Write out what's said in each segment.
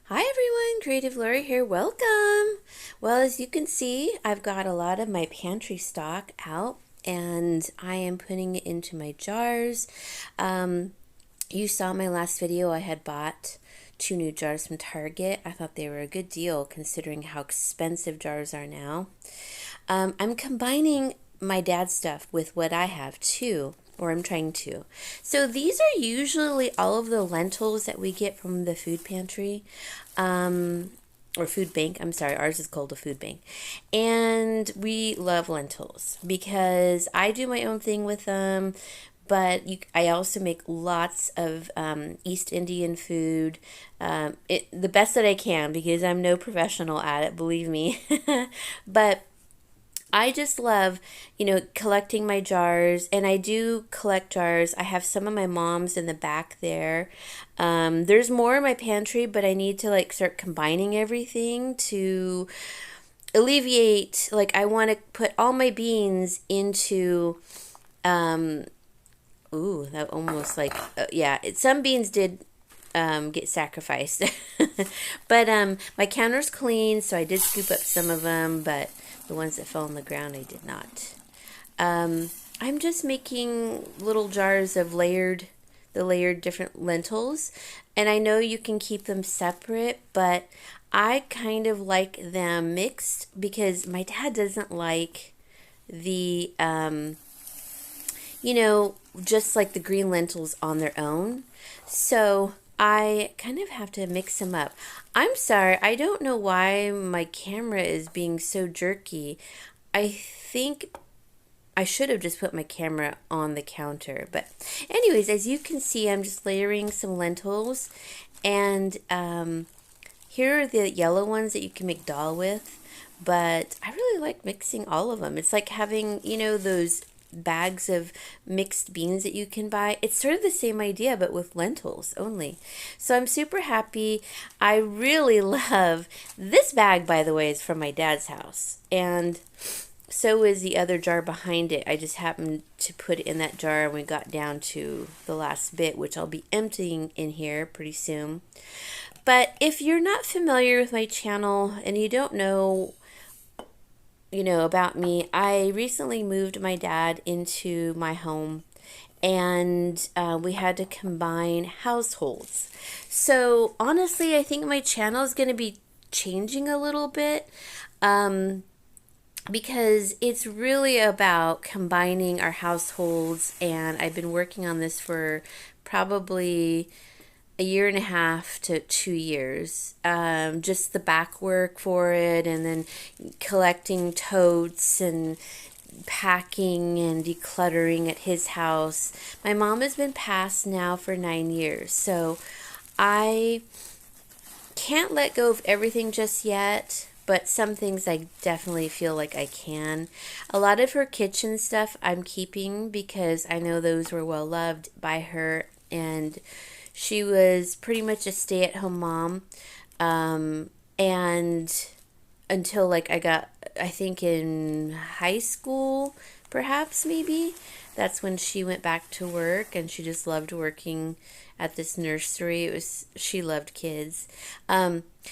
Hi everyone, Creative Lauri here. Welcome. Well, as you can see, I've got a lot of my pantry stock out and I am putting it into my jars. You saw my last video. I had bought 2 new jars from Target. I thought they were a good deal considering how expensive jars are now. I'm combining my dad's stuff with what I have too, or I'm trying to. So these are usually all of the lentils that we get from the food pantry. Or food bank. I'm sorry, ours is called a food bank. And we love lentils because I do my own thing with them, but I also make lots of East Indian food, the best that I can because I'm no professional at it, believe me. But I just love, collecting my jars, and I do collect jars. I have some of my mom's in the back there. There's more in my pantry, but I need to start combining everything to alleviate. I want to put all my beans into. Ooh, that almost yeah. Some beans did get sacrificed. But my counter's clean, so I did scoop up some of them, but the ones that fell on the ground I did not. I'm just making little jars of the layered different lentils, and I know you can keep them separate, but I kind of like them mixed because my dad doesn't like the just like the green lentils on their own. So I kind of have to mix them up. I'm sorry, I don't know why my camera is being so jerky. I think I should have just put my camera on the counter. But anyways, as you can see, I'm just layering some lentils. And here are the yellow ones that you can make dal with. But I really like mixing all of them. It's like having, those bags of mixed beans that you can buy. It's sort of the same idea, but with lentils only. So I'm super happy. I really love this bag, by the way, is from my dad's house. And so is the other jar behind it. I just happened to put it in that jar and we got down to the last bit, which I'll be emptying in here pretty soon. But if you're not familiar with my channel and you don't know about me, I recently moved my dad into my home and we had to combine households. So honestly, I think my channel is going to be changing a little bit because it's really about combining our households, and I've been working on this for probably a year and a half to 2 years. Just the back work for it, and then collecting totes and packing and decluttering at his house. My mom has been passed now for 9 years, so I can't let go of everything just yet. But some things I definitely feel like I can. A lot of her kitchen stuff I'm keeping because I know those were well loved by her, and she was pretty much a stay-at-home mom, and until I think in high school, perhaps maybe, that's when she went back to work, and she just loved working at this nursery. She loved kids.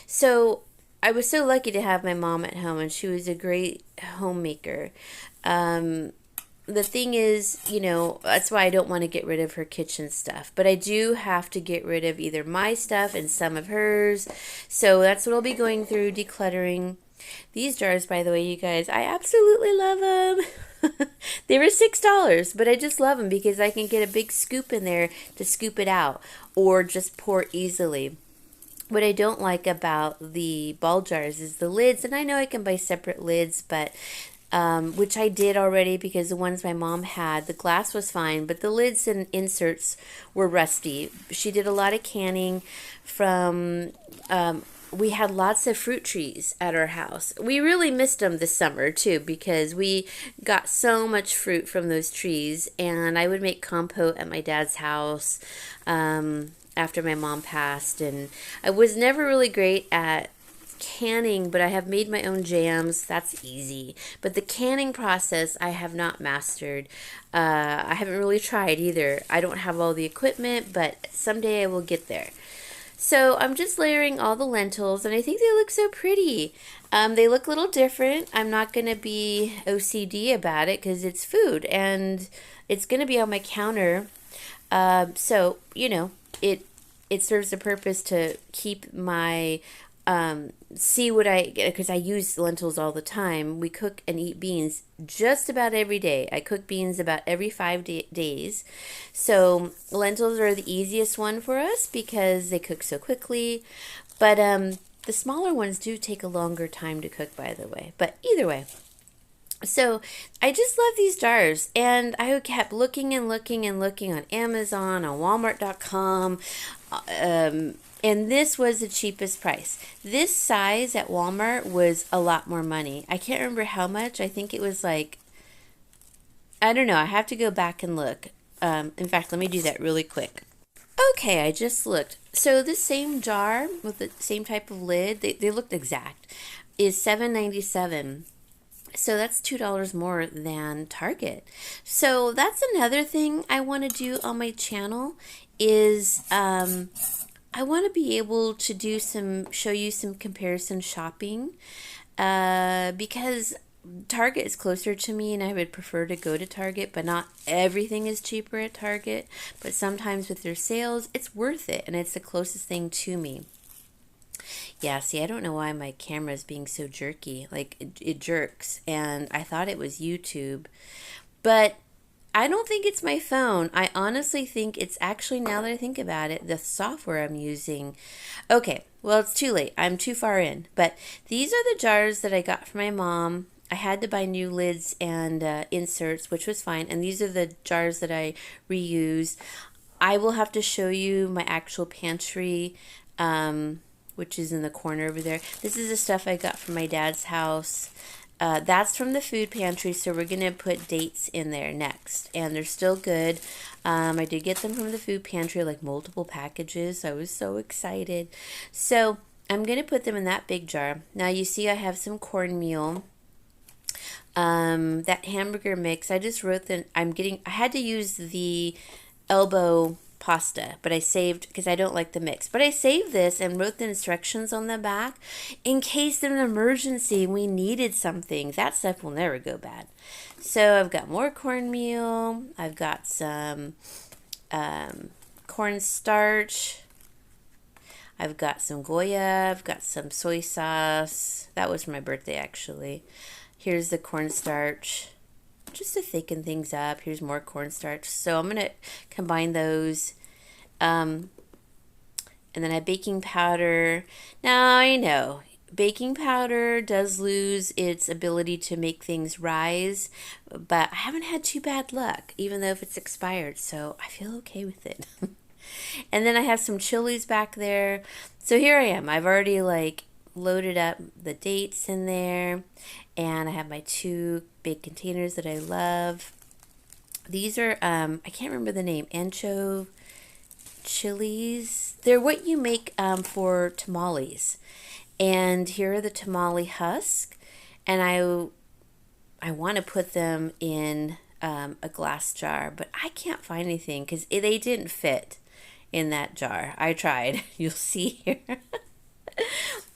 So I was so lucky to have my mom at home, and she was a great homemaker. The thing is, that's why I don't want to get rid of her kitchen stuff. But I do have to get rid of either my stuff and some of hers. So that's what I'll be going through, decluttering. These jars, by the way, you guys, I absolutely love them. They were $6, but I just love them because I can get a big scoop in there to scoop it out or just pour easily. What I don't like about the ball jars is the lids, and I know I can buy separate lids, but which I did already because the ones my mom had, the glass was fine, but the lids and inserts were rusty. She did a lot of canning from, we had lots of fruit trees at our house. We really missed them this summer too because we got so much fruit from those trees, and I would make compote at my dad's house after my mom passed, and I was never really great at canning, but I have made my own jams. That's easy. But the canning process I have not mastered. I haven't really tried either. I don't have all the equipment, but someday I will get there. So I'm just layering all the lentils, and I think they look so pretty. They look a little different. I'm not going to be OCD about it because it's food, and it's going to be on my counter. So it it serves a purpose to keep my see what I, because I use lentils all the time. We cook and eat beans just about every day. I cook beans about every 5 days. So lentils are the easiest one for us because they cook so quickly. But the smaller ones do take a longer time to cook, by the way. But either way, so I just love these jars, and I kept looking and looking and looking on Amazon, on Walmart.com, and this was the cheapest price. This size at Walmart was a lot more money. I can't remember how much. I think it was like, I don't know. I have to go back and look. In fact, let me do that really quick. Okay, I just looked. So this same jar with the same type of lid, they looked exact, is $7.97. So that's $2 more than Target. So that's another thing I want to do on my channel is I want to be able to show you some comparison shopping because Target is closer to me and I would prefer to go to Target, but not everything is cheaper at Target. But sometimes with their sales, it's worth it and it's the closest thing to me. Yeah, see, I don't know why my camera is being so jerky. Like, it jerks. And I thought it was YouTube. But I don't think it's my phone. I honestly think it's actually, now that I think about it, the software I'm using. Okay, well, it's too late. I'm too far in. But these are the jars that I got from my mom. I had to buy new lids and inserts, which was fine. And these are the jars that I reuse. I will have to show you my actual pantry, which is in the corner over there. This is the stuff I got from my dad's house. That's from the food pantry, so we're going to put dates in there next. And they're still good. I did get them from the food pantry, like multiple packages. I was so excited. So I'm going to put them in that big jar. Now you see I have some cornmeal. That hamburger mix, I just wrote I had to use the elbow pasta, but I saved, because I don't like the mix, but I saved this and wrote the instructions on the back in case in an emergency we needed something. That stuff will never go bad. So I've got more cornmeal, I've got some cornstarch, I've got some Goya, I've got some soy sauce. That was for my birthday, actually. Here's the cornstarch, just to thicken things up. Here's more cornstarch. So I'm going to combine those. And then I have baking powder. Now I know baking powder does lose its ability to make things rise, but I haven't had too bad luck, even though if it's expired. So I feel okay with it. And then I have some chilies back there. So here I am. I've already loaded up the dates in there, and I have my 2 big containers that I love. These are I can't remember the name, ancho chilies. They're what you make for tamales. And here are the tamale husk, and I want to put them in a glass jar, but I can't find anything because they didn't fit in that jar. I tried. You'll see here.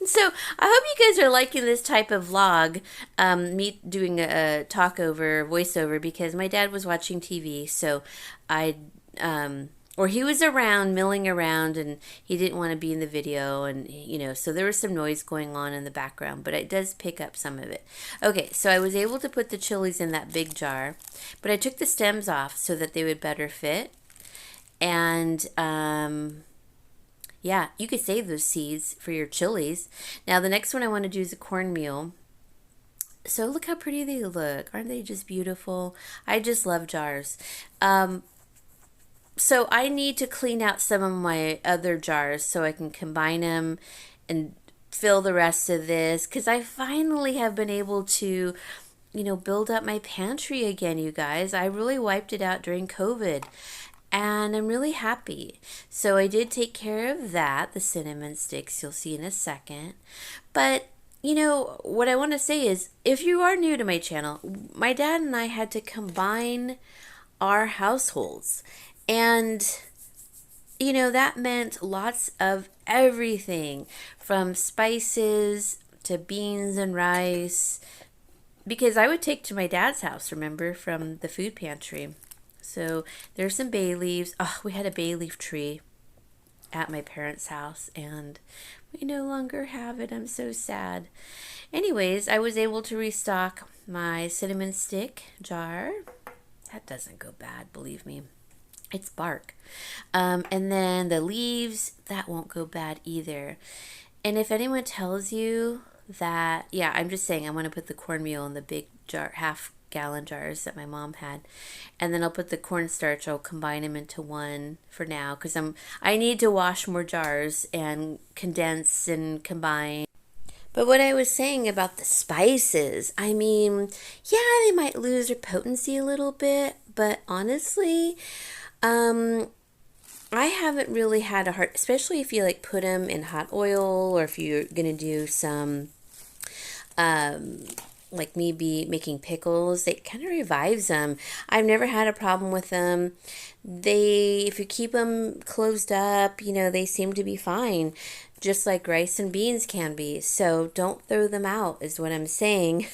So I hope you guys are liking this type of vlog, me doing a voiceover, because my dad was watching TV, so or he was around, milling around, and he didn't want to be in the video, and so there was some noise going on in the background, but it does pick up some of it. Okay, so I was able to put the chilies in that big jar, but I took the stems off so that they would better fit, and yeah, you could save those seeds for your chilies. Now, the next one I want to do is a cornmeal. So look how pretty they look. Aren't they just beautiful? I just love jars. So I need to clean out some of my other jars so I can combine them and fill the rest of this, because I finally have been able to, build up my pantry again, you guys. I really wiped it out during COVID. And I'm really happy. So I did take care of that, the cinnamon sticks, you'll see in a second. But, what I want to say is, if you are new to my channel, my dad and I had to combine our households. And you know, that meant lots of everything from spices to beans and rice, because I would take to my dad's house, remember, from the food pantry. So there's some bay leaves. Oh, we had a bay leaf tree at my parents' house, and we no longer have it. I'm so sad. Anyways, I was able to restock my cinnamon stick jar. That doesn't go bad, believe me. It's bark. And then the leaves, that won't go bad either. And if anyone tells you that, yeah, I'm just saying I'm going to put the cornmeal in the big jar, half-gallon jars that my mom had, and then I'll put the cornstarch. I'll combine them into one for now because I need to wash more jars and condense and combine. But what I was saying about the spices, I mean, yeah, they might lose their potency a little bit, but honestly, um, I haven't really had a hard, especially if you like put them in hot oil or if you're gonna do some, um, like maybe making pickles, it kind of revives them. I've never had a problem with them. If you keep them closed up, you know, they seem to be fine, just like rice and beans can be. So don't throw them out, is what I'm saying.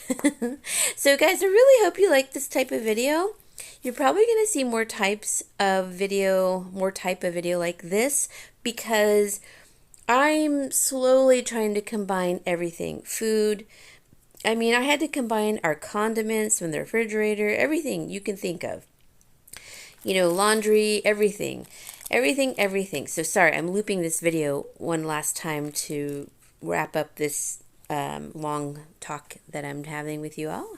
So, guys, I really hope you like this type of video. You're probably going to see more type of video like this because I'm slowly trying to combine everything. Food. I mean, I had to combine our condiments from the refrigerator, everything you can think of. You know, laundry, everything. Everything. So sorry, I'm looping this video one last time to wrap up this long talk that I'm having with you all.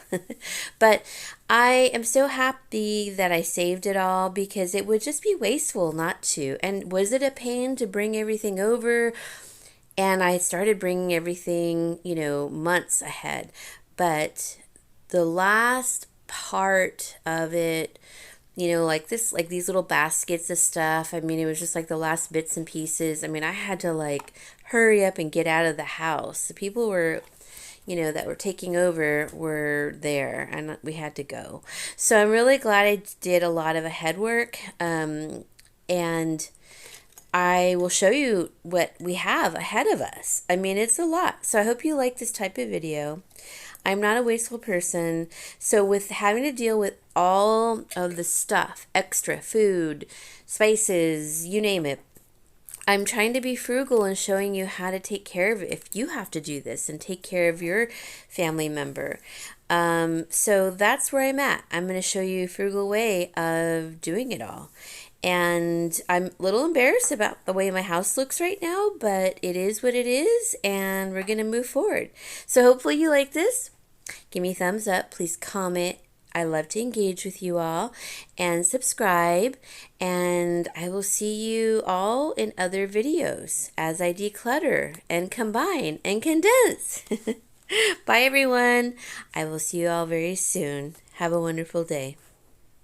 But I am so happy that I saved it all because it would just be wasteful not to. And was it a pain to bring everything over? And I started bringing everything, you know, months ahead. But the last part of it, you know, like these little baskets of stuff. I mean, it was just like the last bits and pieces. I mean, I had to like hurry up and get out of the house. The people were, you know, that were taking over were there and we had to go. So I'm really glad I did a lot of ahead work. And I will show you what we have ahead of us. I mean, it's a lot. So I hope you like this type of video. I'm not a wasteful person. So with having to deal with all of the stuff, extra food, spices, you name it, I'm trying to be frugal and showing you how to take care of it if you have to do this and take care of your family member. So that's where I'm at. I'm going to show you a frugal way of doing it all. And I'm a little embarrassed about the way my house looks right now, but it is what it is, and we're going to move forward. So hopefully you like this. Give me a thumbs up. Please comment. I love to engage with you all, and subscribe. And I will see you all in other videos as I declutter and combine and condense. Bye, everyone. I will see you all very soon. Have a wonderful day.